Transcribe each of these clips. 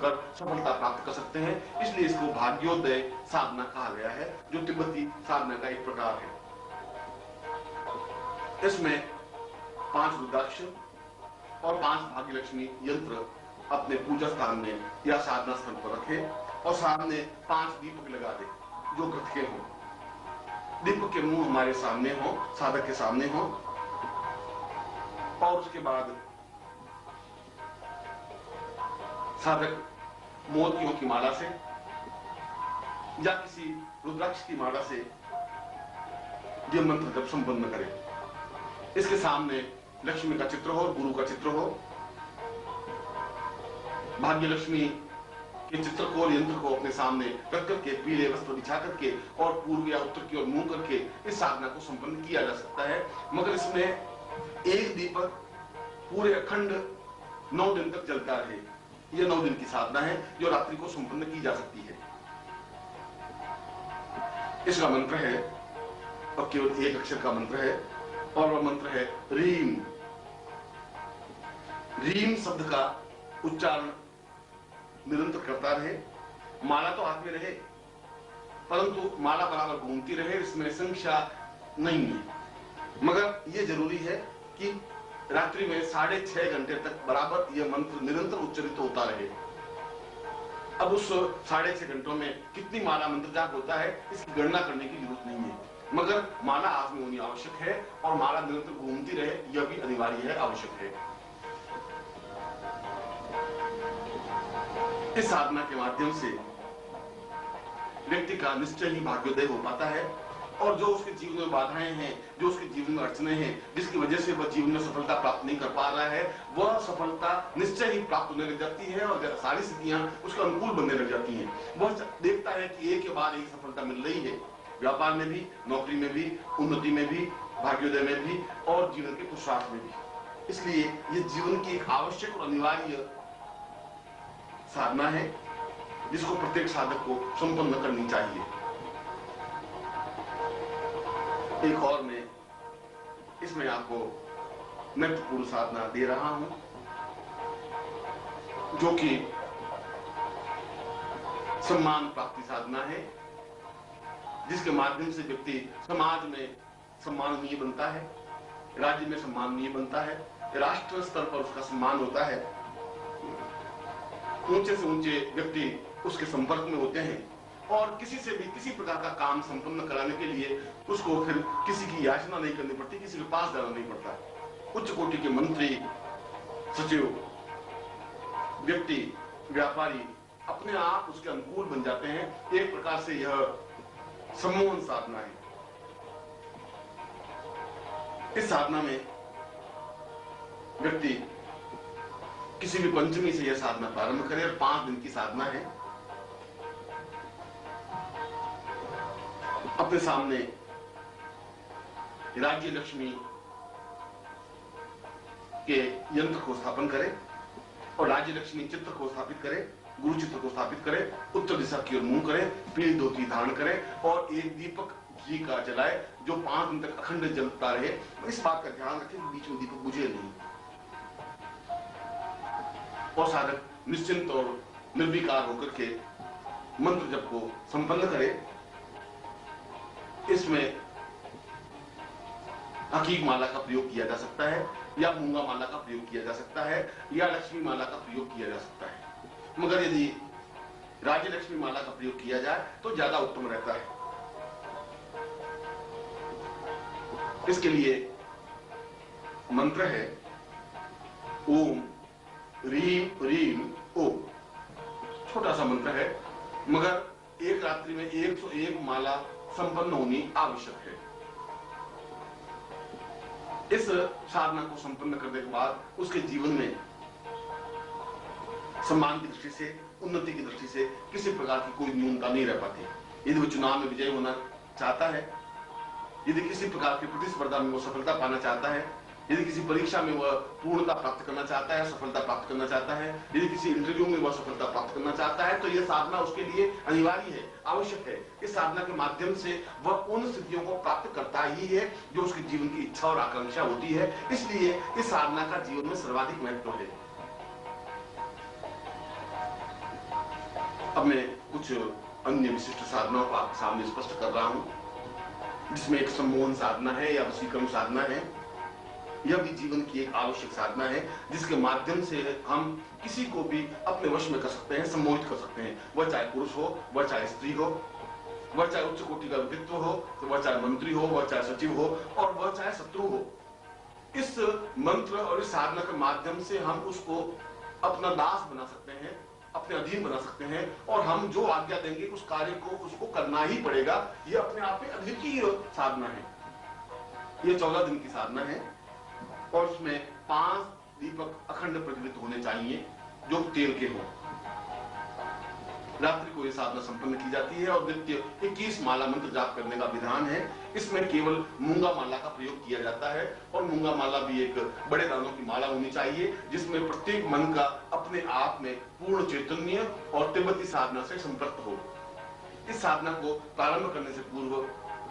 कर सफलता प्राप्त कर सकते हैं। इसलिए इसको भाग्योदय साधना कहा गया है, जो तिब्बती साधना का एक प्रकार है। इसमें 5 रुद्राक्ष और 5 भाग्यलक्ष्मी यंत्र अपने पूजा स्थान में या साधना स्थान पर रखे और सामने 5 दीपक लगा दे जो घृत के हों। दीपक के मुंह हमारे सामने हो, साधक के सामने हो, और उसके बाद साधक मोतियों की माला से या किसी रुद्राक्ष की माला से यह मंत्र जब संपन्न करे। इसके सामने लक्ष्मी का चित्र हो, गुरु का चित्र हो, भाग्य लक्ष्मी के चित्र को और यंत्र को अपने सामने रख करके पीले वस्त्र बिछा करके और पूर्व या उत्तर की ओर मुंह करके इस साधना को संपन्न किया जा सकता है। मगर इसमें एक दीपक पूरे अखंड 9 दिन तक जलता रहे। यह 9 दिन की साधना है जो रात्रि को संपन्न की जा सकती है। इसका मंत्र है, और केवल एक अक्षर का मंत्र है, और वह मंत्र है रीम। रीम शब्द का उच्चारण निरंतर करता रहे। माला तो हाथ में रहे, परंतु माला बराबर घूमती रहे, इसमें संख्या नहीं है। मगर यह जरूरी है कि रात्रि में 6.5 घंटे तक बराबर यह मंत्र निरंतर उच्चरित होता रहे। अब उस 6.5 घंटों में कितनी माला मंत्र जाप होता है इसकी गणना करने की जरूरत नहीं है, मगर माला हाथ में होनी आवश्यक है और माला निरंतर घूमती रहे यह भी अनिवार्य है, आवश्यक है। इस साधना के माध्यम से व्यक्ति का निश्चय ही भाग्योदय हो पाता है, और जो उसके जीवन में बाधाएं हैं, जो उसके जीवन में अड़चने हैं, जिसकी वजह से वह जीवन में सफलता प्राप्त नहीं कर पा रहा है, वह सफलता निश्चय ही प्राप्त होने लग जाती है और सारी स्थितियां उसके अनुकूल बनने लग जाती हैं। वह देखता है कि एक के बाद एक सफलता मिल रही है, व्यापार में भी, नौकरी में भी, उन्नति में भी, भाग्योदय में भी और जीवन के पुरुषार्थ में भी। इसलिए यह जीवन की एक आवश्यक और अनिवार्य साधना है जिसको प्रत्येक साधक को संपन्न करनी चाहिए। एक और मैं इसमें आपको महत्वपूर्ण साधना दे रहा हूं, जो कि सम्मान प्राप्ति साधना है, जिसके माध्यम से व्यक्ति समाज में सम्माननीय बनता है, राज्य में सम्माननीय बनता है, राष्ट्र स्तर पर उसका सम्मान होता है, ऊंचे से ऊंचे व्यक्ति उसके संपर्क में होते हैं, और किसी से भी किसी प्रकार का काम संपन्न कराने के लिए उसको फिर किसी की याचना नहीं करनी पड़ती, किसी के पास जाना नहीं पड़ता। उच्च कोटि के मंत्री, सचिव, व्यक्ति, व्यापारी अपने आप उसके अनुकूल बन जाते हैं। एक प्रकार से यह सम्मोहन साधना है। इस साधना में व्यक्ति किसी भी पंचमी से यह साधना प्रारंभ करे और 5 दिन की साधना है। अपने सामने राज्य लक्ष्मी के यंत्र को स्थापन करे और राज्य लक्ष्मी चित्र को स्थापित करे, गुरु चित्र को स्थापित करे, उत्तर दिशा की ओर मुंह करे, पीली धोती धारण करे और एक दीपक घी का जलाए जो 5 दिन तक अखंड जलता रहे। इस बात का ध्यान रखें कि बीच में दीपक बुझे नहीं, और साधक निश्चिंत और निर्विकार होकर के मंत्र जप को संपन्न करे। इसमें हकीक माला का प्रयोग किया जा सकता है या मूंगा माला का प्रयोग किया जा सकता है या लक्ष्मी माला का प्रयोग किया जा सकता है, मगर यदि राज्य लक्ष्मी माला का प्रयोग किया जाए तो ज्यादा उत्तम रहता है। इसके लिए मंत्र है ओम रीम रीम ओम। छोटा सा मंत्र है, मगर एक रात्रि में 101 माला संपन्न होनी आवश्यक है। इस साधना को संपन्न करने के बाद उसके जीवन में सम्मान की दृष्टि से, उन्नति की दृष्टि से किसी प्रकार की कोई न्यूनता नहीं रह पाती। यदि वो चुनाव में विजय होना चाहता है, यदि किसी प्रकार की प्रतिस्पर्धा में वो सफलता पाना चाहता है, यदि किसी परीक्षा में वह पूर्णता प्राप्त करना चाहता है, सफलता प्राप्त करना चाहता है, यदि किसी इंटरव्यू में वह सफलता प्राप्त करना चाहता है, तो यह साधना उसके लिए अनिवार्य है, आवश्यक है। इस साधना के माध्यम से वह उन स्थितियों को प्राप्त करता ही है जो उसके जीवन की इच्छा और आकांक्षा होती है। इसलिए इस साधना का जीवन में सर्वाधिक महत्व है। अब मैं कुछ अन्य विशिष्ट साधनाओं को आपके सामने स्पष्ट कर रहा हूं, जिसमें एक सम्मोहन साधना है या वशीकरण साधना है। यह भी जीवन की एक आवश्यक साधना है, जिसके माध्यम से हम किसी को भी अपने वश में कर सकते हैं, सम्मोहित कर सकते हैं। वह चाहे पुरुष हो, वह चाहे स्त्री हो, वह चाहे उच्च कोटि का व्यक्तित्व हो, तो वह चाहे मंत्री हो, वह चाहे सचिव हो, और वह चाहे शत्रु हो। इस मंत्र और इस साधना के माध्यम से हम उसको अपना दास बना सकते हैं, अपने अधीन बना सकते हैं, और हम जो आज्ञा देंगे उस कार्य को उसको करना ही पड़ेगा। यह अपने आप में अद्वितीय साधना है। यह 14 दिन की साधना है, और उसमें 5 दीपक अखंड प्रज्वलित होने चाहिए, जो तेल के हों। रात्रि को यह साधना संपन्न की जाती है, और नित्य 21 माला मंत्र जाप करने का विधान है। इसमें केवल मूंगा माला का प्रयोग किया जाता है, और मूंगा माला भी एक बड़े दानों की माला होनी चाहिए, जिसमें प्रत्येक मन का अपने आप में पूर्ण चैतन्य और तिब्बती साधना से संपृक्त हो। इस साधना को प्रारंभ करने से पूर्व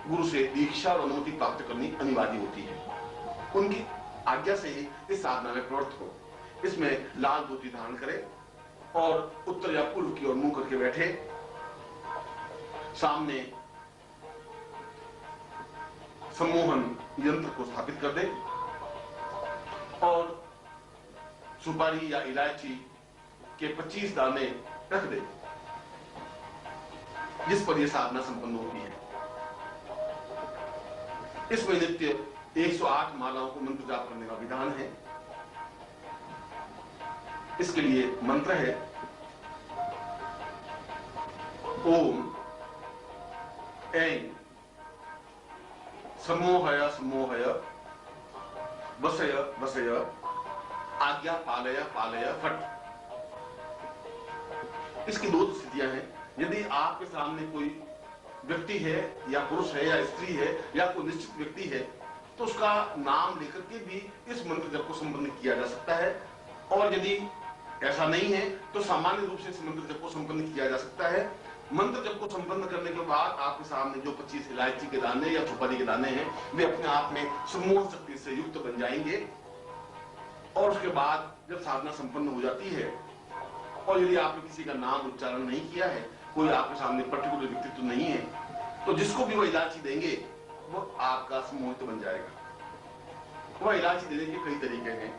गुरु से दीक्षा और अनुमति प्राप्त करनी अनिवार्य होती है। उनकी आज्ञा से ही इस साधना में प्रवृत्त हो। इसमें लाल धोती धारण करें और उत्तर या पूर्व की ओर मुंह करके बैठे। सामने सम्मोहन यंत्र को स्थापित कर दे, और सुपारी या इलायची के 25 दाने रख दे, जिस पर यह साधना संपन्न होती है। इसमें नित्य 108 मालाओं को मंत्र जाप करने का विधान है। इसके लिए मंत्र है ओम ऐं सम्मोहय सम्मोहय वसय वसय आज्ञा पालय पालय फट। इसकी 2 स्थितियां हैं। यदि आपके सामने कोई व्यक्ति है, या पुरुष है, या स्त्री है, या कोई निश्चित व्यक्ति है, तो उसका नाम लेकर के भी इस मंत्र जप को संपन्न किया जा सकता है। और यदि ऐसा नहीं है तो सामान्य रूप से इस मंत्र जप को संपन्न किया जा सकता है। मंत्र जप को संपन्न करने के बाद आपके सामने जो 25 इलायची के दाने या सुपारी के दाने हैं, वे अपने आप में सम्मोहन शक्ति से युक्त बन जाएंगे। और उसके बाद जब साधना संपन्न हो जाती है, और यदि आपने किसी का नाम उच्चारण नहीं किया है, कोई आपके सामने पर्टिकुलर व्यक्तित्व नहीं है, तो जिसको भी वह इलायची देंगे वो आपका सम्मोहित बन जाएगा। वह इलायची देने के कई तरीके हैं।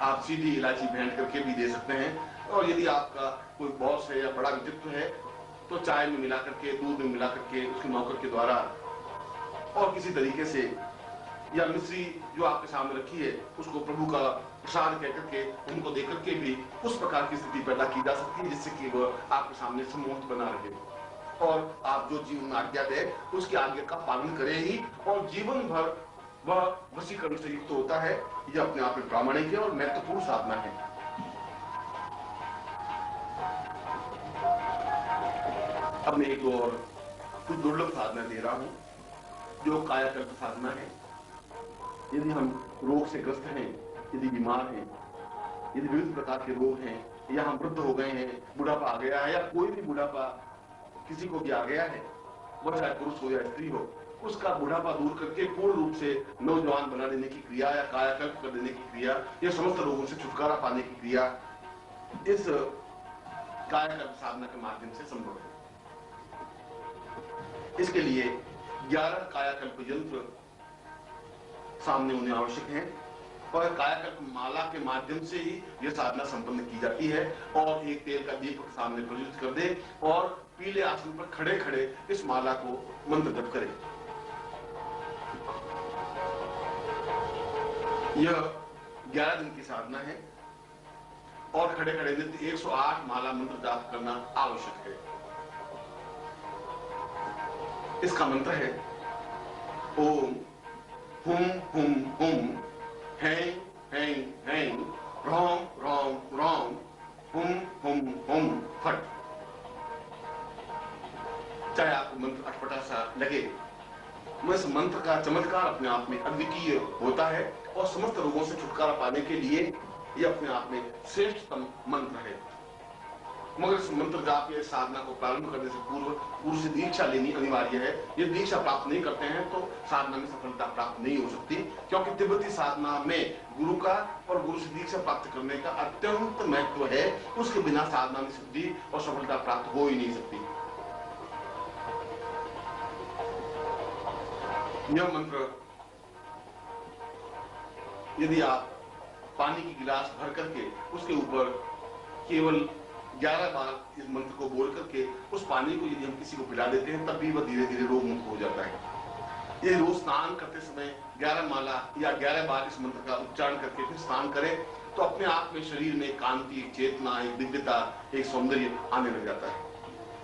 आप सीधी इलायची भेंट करके भी दे सकते हैं, और यदि आपका कोई बॉस है या बड़ा व्यक्तित्व है, तो चाय में मिला करके, दूध में मिला करके, उसके नौकर के द्वारा और किसी तरीके से, या मिश्री जो आपके सामने रखी है उसको प्रभु का प्रसाद कह करके उनको दे करके भी उस प्रकार की स्थिति पैदा की जा सकती है, जिससे कि वह आपके सामने सम्मोहित बना रहे, और आप जो जीवन में आज्ञा दे उसकी आज्ञा का पालन करे ही, और जीवन भर वह वशीकरण से युक्त होता है। यह अपने आप में प्रामाणिक है और महत्वपूर्ण साधना है। अब मैं एक और कुछ दुर्लभ साधना दे रहा हूं, जो कायाकल्प साधना है। यदि हम रोग से ग्रस्त हैं, यदि बीमार हैं, यदि विविध प्रकार के रोग हैं, या हम वृद्ध हो गए हैं, बुढ़ापा आ गया है, या कोई भी बुढ़ापा किसी को भी आ गया है, वह चाहे पुरुष हो या स्त्री हो, उसका बुढ़ापा दूर करके पूर्ण रूप से नौजवान बना देने की क्रिया, या कायाकल्प कर देने की क्रिया, या समस्त रोगों से छुटकारा पाने की क्रिया इस कायाकल्प साधना के माध्यम से संभव है। इसके लिए 11 कायाकल्प यंत्र सामने होने आवश्यक हैं, और कायाकल्प माला के माध्यम से ही यह साधना संपन्न की जाती है। और एक तेल का दीपक सामने प्रज्वलित कर दे, और पीले आसन पर खड़े खड़े इस माला को मंत्र जप करें। यह 11 दिन की साधना है, और खड़े खड़े नित्य 108 माला मंत्र जाप करना आवश्यक है। इसका मंत्र है ओम हुम हुम हुम हैं हैं हैं रोम रोम रोम हुम हुम हुम फट। चाहे आपको मंत्र अटपटा सा लगे, इस मंत्र का चमत्कार अपने आप में अद्वितीय होता है, और समस्त रोगों से छुटकारा पाने के लिए यह अपने आप में श्रेष्ठतम मंत्र है। मगर इस मंत्र जाप या साधना को प्रारंभ करने से पूर्व गुरु से दीक्षा लेनी अनिवार्य है। ये दीक्षा प्राप्त नहीं करते हैं तो साधना में सफलता प्राप्त नहीं हो सकती, क्योंकि तिब्बती साधना में गुरु का और गुरु से दीक्षा प्राप्त करने का अत्यंत महत्व है। उसके बिना साधना में सिद्धि और सफलता प्राप्त हो ही नहीं सकती। यह मंत्र यदि आप पानी की गिलास भर करके उसके ऊपर केवल 11 बार इस मंत्र को बोल करके उस पानी को यदि हम किसी को पिला देते हैं, तब भी वह धीरे धीरे रोग मुक्त हो जाता है। ये रोज स्नान करते समय 11 माला या 11 बार इस मंत्र का उच्चारण करके फिर स्नान करें तो अपने आप में शरीर में कांति, एक चेतना, एक दिव्यता, एक सौंदर्य आने लग जाता है।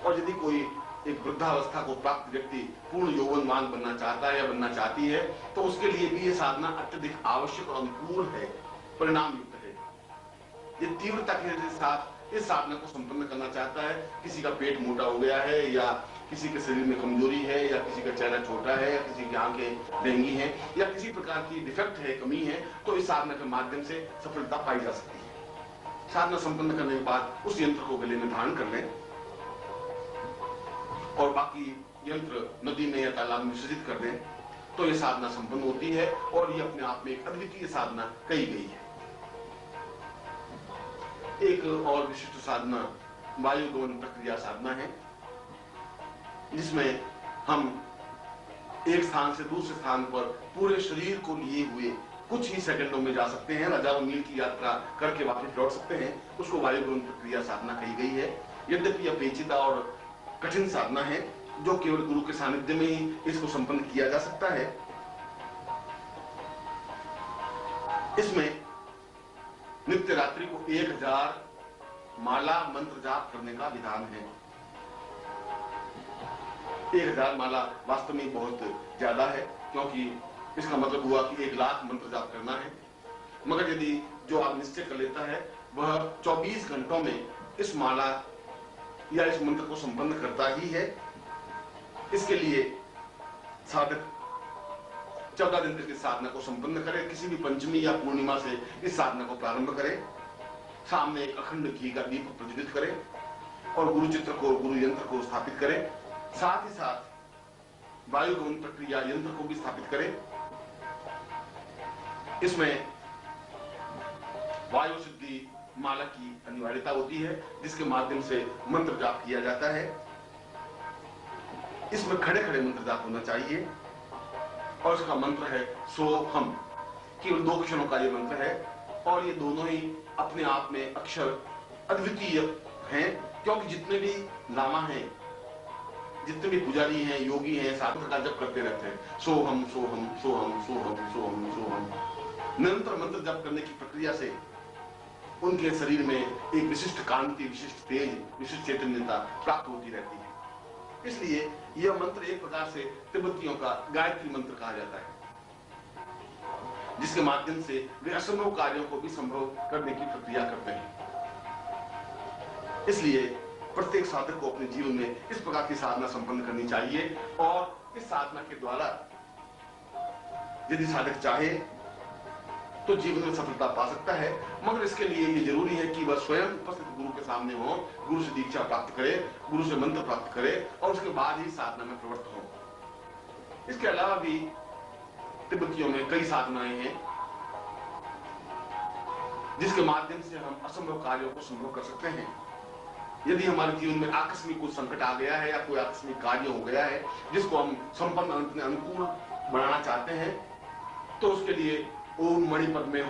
और यदि कोई एक वृद्धावस्था को प्राप्त व्यक्ति पूर्ण यौवनवान बनना चाहता है या बनना चाहती है तो उसके लिए भी ये साधना अत्यधिक आवश्यक और अनुकूल है, परिणाम युक्त है। ये तीव्रता के साथ इस साधना को संपन्न करना चाहता है। किसी का पेट मोटा हो गया है या किसी के शरीर में कमजोरी है या किसी का चेहरा छोटा है या किसी की आंखें डेंगी हैं या किसी प्रकार की डिफेक्ट है, कमी है, तो इस साधना के माध्यम से सफलता पाई जा सकती है। साधना संपन्न करने के बाद उस यंत्र को गले में धारण कर लें और बाकी यंत्र नदी में या तालाब में विसर्जित कर दें तो यह साधना संपन्न होती है और यह अपने आप में एक अद्वितीय साधना कही गई है। एक और विशिष्ट साधना वायुगमन प्रक्रिया साधना है, जिसमें हम एक स्थान से दूसरे स्थान पर पूरे शरीर को लिए हुए कुछ ही सेकंडों में जा सकते हैं, हजारों मील की यात्रा करके वापस लौट सकते हैं। उसको वायुगमन प्रक्रिया साधना कही गई है। यद्यपि यह पेचीदा और कठिन साधना है जो केवल गुरु के सानिध्य में ही इसको संपन्न किया जा सकता है। इसमें नित्य रात्रि को 1000 माला मंत्र जाप करने का विधान है। 1000 माला वास्तव में बहुत ज्यादा है, क्योंकि इसका मतलब हुआ कि 1 लाख मंत्र जाप करना है। मगर यदि जो आप निश्चय कर लेता है वह 24 घंटों में इस माला या इस मंत्र को संपन्न करता ही है, इसके लिए साधक 14 दिन तक इस साधना को संपन्न करे। किसी भी पंचमी या पूर्णिमा से इस साधना को प्रारंभ करें, सामने एक अखंड घी का दीप प्रज्वलित करें और गुरु चित्र को, गुरु यंत्र को स्थापित करें। साथ ही साथ वायुगमन प्रक्रिया यंत्र को भी स्थापित करें। इसमें वायु सिद्धि माला की अनिवार्यता होती है, जिसके माध्यम से मंत्र जाप किया जाता है। इसमें खड़े खड़े मंत्र जाप होना चाहिए और इसका मंत्र है सो हम। केवल 2 अक्षरों का ये मंत्र है और ये दोनों ही अपने आप में अक्षर अद्वितीय हैं, क्योंकि जितने भी लामा हैं, जितने भी पुजारी हैं, योगी हैं, साधक का जप करते रहते हैं सो हम सो हम सो हम सो हम सो हम सो हम। निरंतर मंत्र जप करने की प्रक्रिया से उनके शरीर में एक विशिष्ट कांति, विशिष्ट तेज, विशिष्ट चैतन्यता प्राप्त होती रहती है। इसलिए यह मंत्र एक प्रकार से तिब्बतियों का गायत्री मंत्र कहा जाता है, जिसके माध्यम से वे असंभव कार्यों को भी संभव करने की प्रक्रिया करते हैं। इसलिए प्रत्येक साधक को अपने जीवन में इस प्रकार की साधना संपन्न करनी चाहिए और इस साधना के द्वारा यदि साधक चाहे तो जीवन में सफलता पा सकता है। मगर इसके लिए ये जरूरी है कि वह स्वयं उपस्थित गुरु के सामने हो, गुरु से दीक्षा प्राप्त करे, गुरु से मंत्र प्राप्त करे और उसके बाद ही साधना में प्रवृत्त हो। इसके अलावा भी तिब्बतियों में कई साधनाएं हैं जिसके माध्यम से हम असंभव कार्यों को संभव कर सकते हैं। यदि हमारे जीवन में आकस्मिक कुछ संकट आ गया है या कोई आकस्मिक कार्य हो गया है जिसको हम संपन्न अनुकूल बनाना चाहते हैं, तो उसके लिए ओम मणिपद में